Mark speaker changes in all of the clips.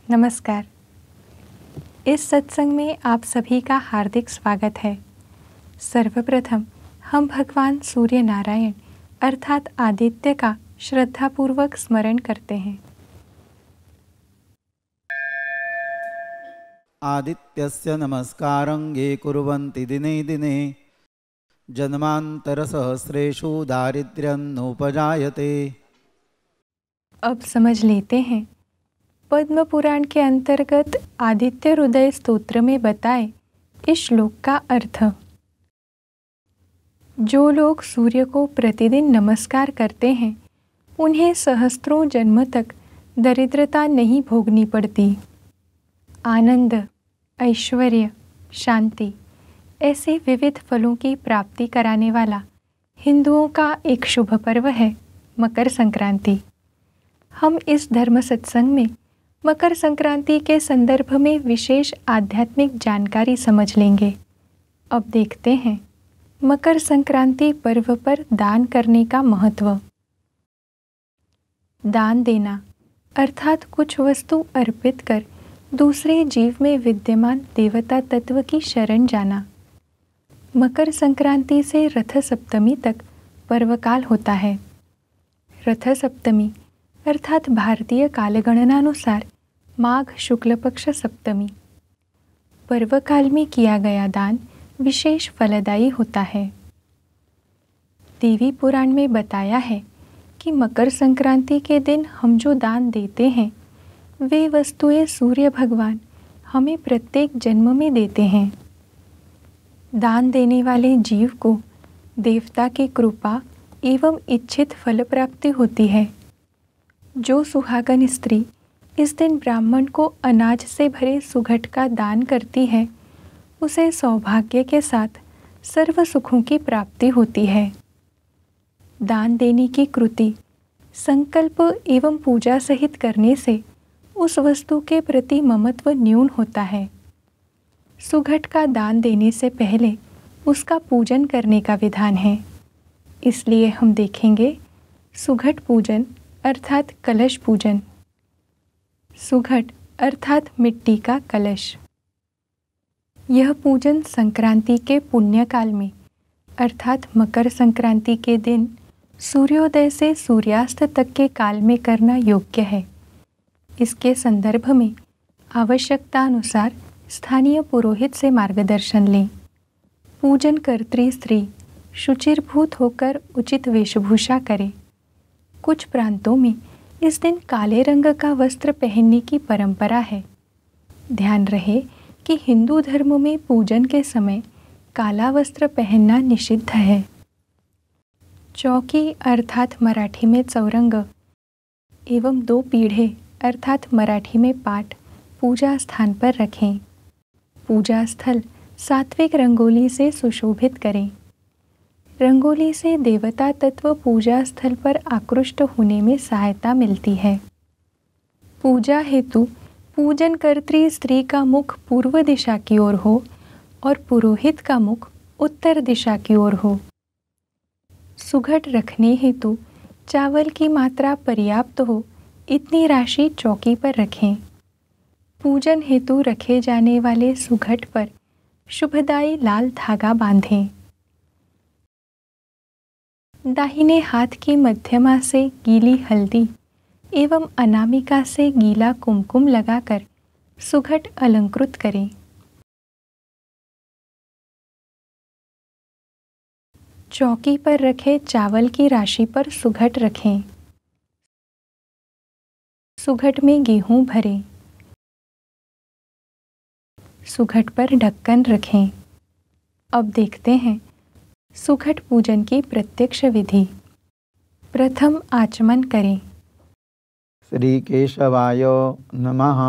Speaker 1: नमस्कार। इस सत्संग में आप सभी का हार्दिक स्वागत है। सर्वप्रथम हम भगवान सूर्य नारायण अर्थात आदित्य का श्रद्धापूर्वक स्मरण करते हैं।
Speaker 2: आदित्यस्य नमस्कारं ये कुर्वन्ति दिने दिने जन्मान्तरसहस्रेषु दारिद्र्यं नोपजायते।
Speaker 1: अब समझ लेते हैं पद्म पुराण के अंतर्गत आदित्य हृदय स्तोत्र में बताए इस श्लोक का अर्थ। जो लोग सूर्य को प्रतिदिन नमस्कार करते हैं उन्हें सहस्त्रों जन्म तक दरिद्रता नहीं भोगनी पड़ती। आनंद, ऐश्वर्य, शांति ऐसे विविध फलों की प्राप्ति कराने वाला हिंदुओं का एक शुभ पर्व है मकर संक्रांति। हम इस धर्म सत्संग में मकर संक्रांति के संदर्भ में विशेष आध्यात्मिक जानकारी समझ लेंगे। अब देखते हैं मकर संक्रांति पर्व पर दान करने का महत्व। दान देना अर्थात कुछ वस्तु अर्पित कर दूसरे जीव में विद्यमान देवता तत्व की शरण जाना। मकर संक्रांति से रथ सप्तमी तक पर्वकाल होता है। रथ सप्तमी अर्थात भारतीय कालगणनानुसार माघ शुक्ल पक्ष सप्तमी। पर्वकाल में किया गया दान विशेष फलदायी होता है। देवी पुराण में बताया है कि मकर संक्रांति के दिन हम जो दान देते हैं वे वस्तुएं सूर्य भगवान हमें प्रत्येक जन्म में देते हैं। दान देने वाले जीव को देवता की कृपा एवं इच्छित फल प्राप्ति होती है। जो सुहागन स्त्री इस दिन ब्राह्मण को अनाज से भरे सुघट का दान करती है उसे सौभाग्य के साथ सर्व सुखों की प्राप्ति होती है। दान देने की कृति संकल्प एवं पूजा सहित करने से उस वस्तु के प्रति ममत्व न्यून होता है। सुघट का दान देने से पहले उसका पूजन करने का विधान है। इसलिए हम देखेंगे सुघट पूजन अर्थात कलश पूजन। सुघट अर्थात मिट्टी का कलश। यह पूजन संक्रांति के पुण्य काल में अर्थात मकर संक्रांति के दिन सूर्योदय से सूर्यास्त तक के काल में करना योग्य है। इसके संदर्भ में आवश्यकता अनुसार स्थानीय पुरोहित से मार्गदर्शन लें। पूजन कर्त्री स्त्री शुचिर्भूत होकर उचित वेशभूषा करे। कुछ प्रांतों में इस दिन काले रंग का वस्त्र पहनने की परंपरा है। ध्यान रहे कि हिंदू धर्म में पूजन के समय काला वस्त्र पहनना निषिद्ध है। चौकी अर्थात मराठी में चौरंग एवं 2 पीढ़े अर्थात मराठी में पाट पूजा स्थान पर रखें। पूजा स्थल सात्विक रंगोली से सुशोभित करें। रंगोली से देवता तत्व पूजा स्थल पर आकृष्ट होने में सहायता मिलती है। पूजा हेतु पूजन कर्त्री स्त्री का मुख पूर्व दिशा की ओर हो और पुरोहित का मुख उत्तर दिशा की ओर हो। सुघट रखने हेतु चावल की मात्रा पर्याप्त हो इतनी राशि चौकी पर रखें। पूजन हेतु रखे जाने वाले सुघट पर शुभदायी लाल धागा बांधें। दाहिने हाथ की मध्यमा से गीली हल्दी एवं अनामिका से गीला कुमकुम लगाकर सुघट अलंकृत करें। चौकी पर रखे चावल की राशि पर सुघट रखें। सुघट में गेहूं भरें। सुघट पर ढक्कन रखें। अब देखते हैं सुघट पूजन की प्रत्यक्ष विधि। प्रथम आचमन करें।
Speaker 2: श्री केशवाय नमः,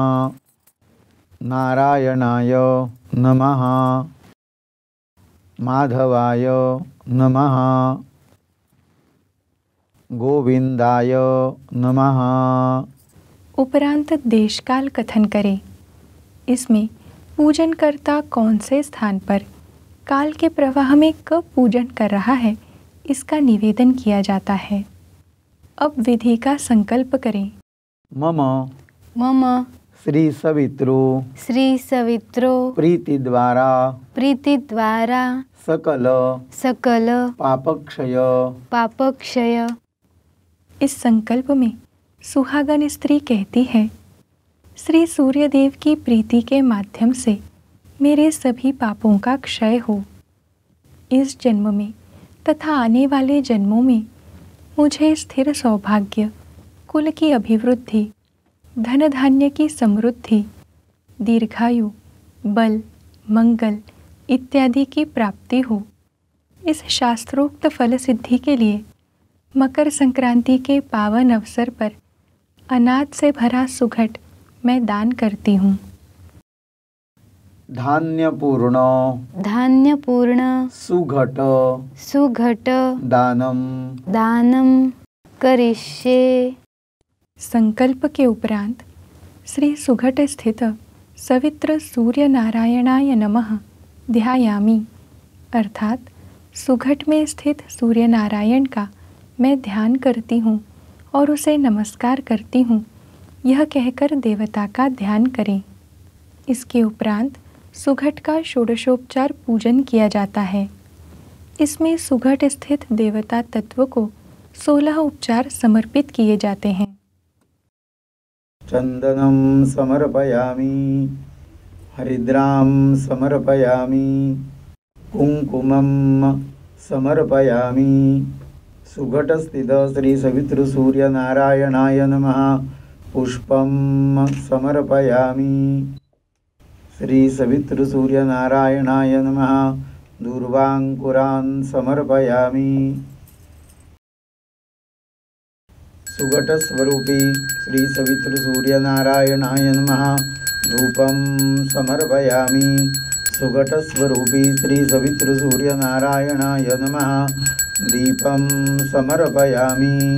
Speaker 2: नारायणाय नमः, माधवाय नमः, गोविंदाय नमः।
Speaker 1: उपरांत देशकाल कथन करें। इसमें पूजनकर्ता कौन से स्थान पर काल के प्रवाह में कब पूजन कर रहा है इसका निवेदन किया जाता है। अब विधि का संकल्प करें।
Speaker 2: मम
Speaker 1: मम
Speaker 2: श्री सवित्रो प्रीति द्वारा सकल
Speaker 1: पापक्षय। इस संकल्प में सुहागन स्त्री कहती है, श्री सूर्यदेव की प्रीति के माध्यम से मेरे सभी पापों का क्षय हो। इस जन्म में तथा आने वाले जन्मों में मुझे स्थिर सौभाग्य, कुल की अभिवृद्धि, धन धान्य की समृद्धि, दीर्घायु, बल, मंगल इत्यादि की प्राप्ति हो। इस शास्त्रोक्त फल सिद्धि के लिए मकर संक्रांति के पावन अवसर पर अनाज से भरा सुघट मैं दान करती हूँ।
Speaker 2: धान्यपूर्ण
Speaker 1: सुघट दानम करिष्ये। संकल्प के उपरांत श्री सुघट स्थित सवित्र सूर्य नारायणाय नमः ध्यायामि, अर्थात सुघट में स्थित सूर्य नारायण का मैं ध्यान करती हूँ और उसे नमस्कार करती हूँ, यह कहकर देवता का ध्यान करें। इसके उपरांत सुघट का षोडशोपचार पूजन किया जाता है। इसमें सुघट स्थित देवता तत्व को 16 उपचार समर्पित किए जाते हैं।
Speaker 2: चंदनम समर्पयामि, हरिद्राम समर्पयामि, कुंकुमम समर्पयामि। सुघट स्थित श्री सवित्र सूर्य नारायणाय नमः पुष्पम समर्पयामि। श्री सवित्र सूर्य नारायणाय नमः दूर्वांकुरान् समर्पयामि। सुघट स्वरूपी श्री सवित्र सूर्य नारायणाय नमः धूपम समर्पयामि। सुघट स्वरूपी श्री सवित्र सूर्य नारायणाय नमः दीपम समर्पयामि।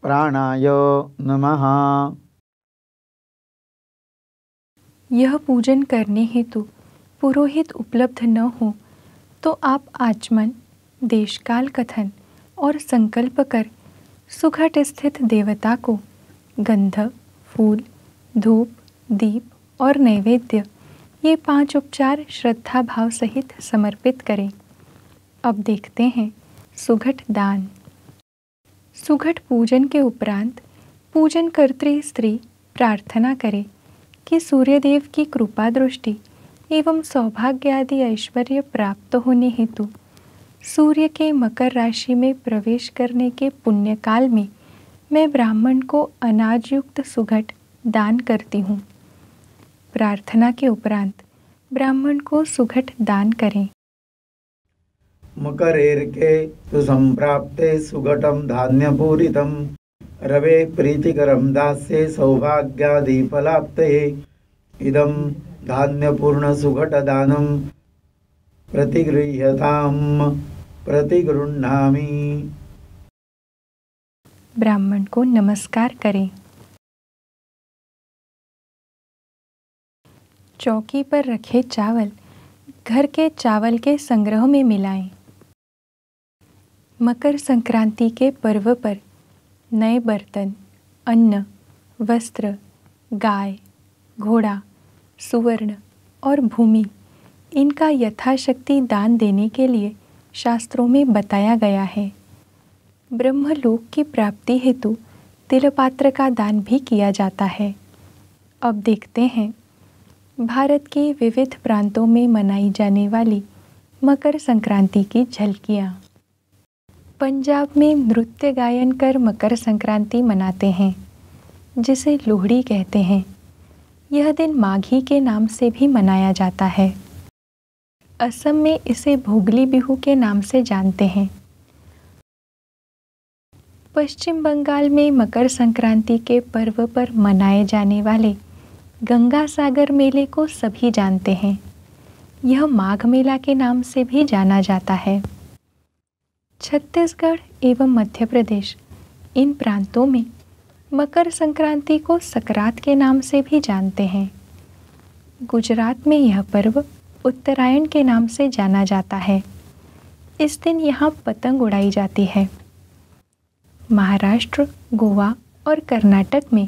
Speaker 2: प्राणाय नमः।
Speaker 1: यह पूजन करने हेतु पुरोहित उपलब्ध न हो तो आप आचमन, देशकाल कथन और संकल्प कर सुघट स्थित देवता को गंध, फूल, धूप, दीप और नैवेद्य ये 5 उपचार श्रद्धा भाव सहित समर्पित करें। अब देखते हैं सुघट दान। सुघट पूजन के उपरांत पूजन कर्त्री स्त्री प्रार्थना करे कि सूर्यदेव की कृपा दृष्टि एवं सौभाग्य आदि ऐश्वर्य प्राप्त होने हेतु सूर्य के मकर राशि में प्रवेश करने के पुण्य काल में मैं ब्राह्मण को अनाज युक्त सुघट दान करती हूँ। प्रार्थना के उपरांत ब्राह्मण को सुघट दान करें।
Speaker 2: मकरेर्के सुसंप्राप्ते सुघटम धान्यपूरितम रवे प्रीतिकरम दास्ये सौभाग्यादिफलाप्तये इदं धान्यपूर्ण सुघट दानम प्रतिगृह्यताम प्रतिगृह्णामि।
Speaker 1: ब्राह्मण को नमस्कार करें। चौकी पर रखे चावल घर के चावल के संग्रह में मिलाएं। मकर संक्रांति के पर्व पर नए बर्तन, अन्न, वस्त्र, गाय, घोड़ा, सुवर्ण और भूमि इनका यथाशक्ति दान देने के लिए शास्त्रों में बताया गया है। ब्रह्मलोक की प्राप्ति हेतु तिलपात्र का दान भी किया जाता है। अब देखते हैं भारत के विविध प्रांतों में मनाई जाने वाली मकर संक्रांति की झलकियाँ। पंजाब में नृत्य गायन कर मकर संक्रांति मनाते हैं, जिसे लोहड़ी कहते हैं। यह दिन माघी के नाम से भी मनाया जाता है। असम में इसे भोगली बिहू के नाम से जानते हैं। पश्चिम बंगाल में मकर संक्रांति के पर्व पर मनाए जाने वाले गंगा सागर मेले को सभी जानते हैं। यह माघ मेला के नाम से भी जाना जाता है। छत्तीसगढ़ एवं मध्य प्रदेश इन प्रांतों में मकर संक्रांति को सकरात के नाम से भी जानते हैं। गुजरात में यह पर्व उत्तरायण के नाम से जाना जाता है। इस दिन यहाँ पतंग उड़ाई जाती है। महाराष्ट्र, गोवा और कर्नाटक में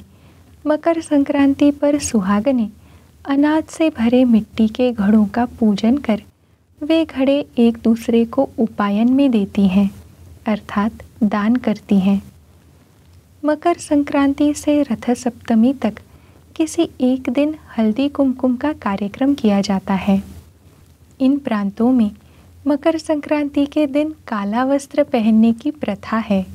Speaker 1: मकर संक्रांति पर सुहागनें अनाज से भरे मिट्टी के घड़ों का पूजन कर वे घड़े एक दूसरे को उपायन में देती हैं, अर्थात दान करती हैं। मकर संक्रांति से रथ सप्तमी तक किसी एक दिन हल्दी कुमकुम का कार्यक्रम किया जाता है। इन प्रांतों में मकर संक्रांति के दिन काला वस्त्र पहनने की प्रथा है।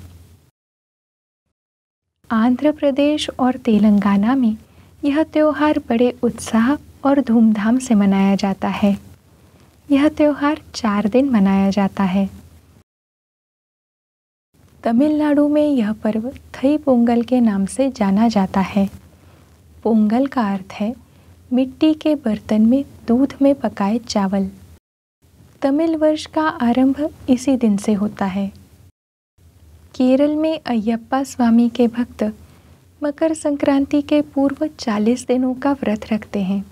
Speaker 1: आंध्र प्रदेश और तेलंगाना में यह त्योहार बड़े उत्साह और धूमधाम से मनाया जाता है। यह त्योहार 4 दिन मनाया जाता है। तमिलनाडु में यह पर्व थई पोंगल के नाम से जाना जाता है। पोंगल का अर्थ है मिट्टी के बर्तन में दूध में पकाए चावल। तमिल वर्ष का आरंभ इसी दिन से होता है। केरल में अयप्पा स्वामी के भक्त मकर संक्रांति के पूर्व 40 दिनों का व्रत रखते हैं।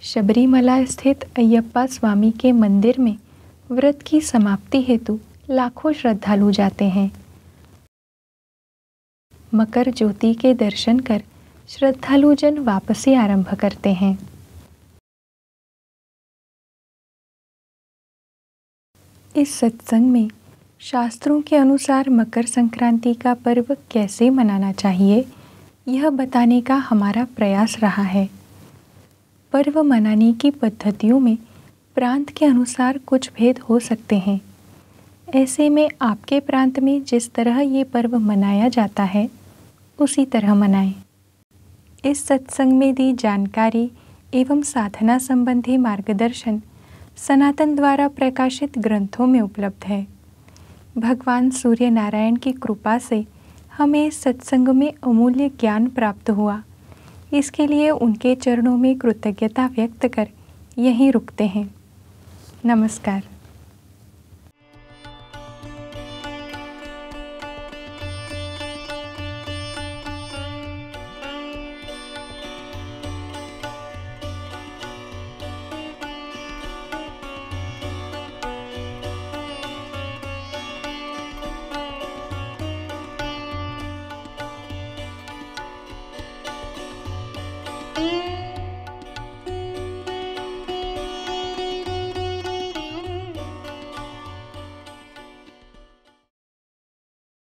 Speaker 1: शबरीमला स्थित अयप्पा स्वामी के मंदिर में व्रत की समाप्ति हेतु लाखों श्रद्धालु जाते हैं। मकर ज्योति के दर्शन कर श्रद्धालुजन वापसी आरंभ करते हैं। इस सत्संग में शास्त्रों के अनुसार मकर संक्रांति का पर्व कैसे मनाना चाहिए, यह बताने का हमारा प्रयास रहा है। पर्व मनाने की पद्धतियों में प्रांत के अनुसार कुछ भेद हो सकते हैं। ऐसे में आपके प्रांत में जिस तरह ये पर्व मनाया जाता है उसी तरह मनाएं। इस सत्संग में दी जानकारी एवं साधना संबंधी मार्गदर्शन सनातन द्वारा प्रकाशित ग्रंथों में उपलब्ध है। भगवान सूर्य नारायण की कृपा से हमें सत्संग में अमूल्य ज्ञान प्राप्त हुआ। इसके लिए उनके चरणों में कृतज्ञता व्यक्त कर यहीं रुकते हैं। नमस्कार।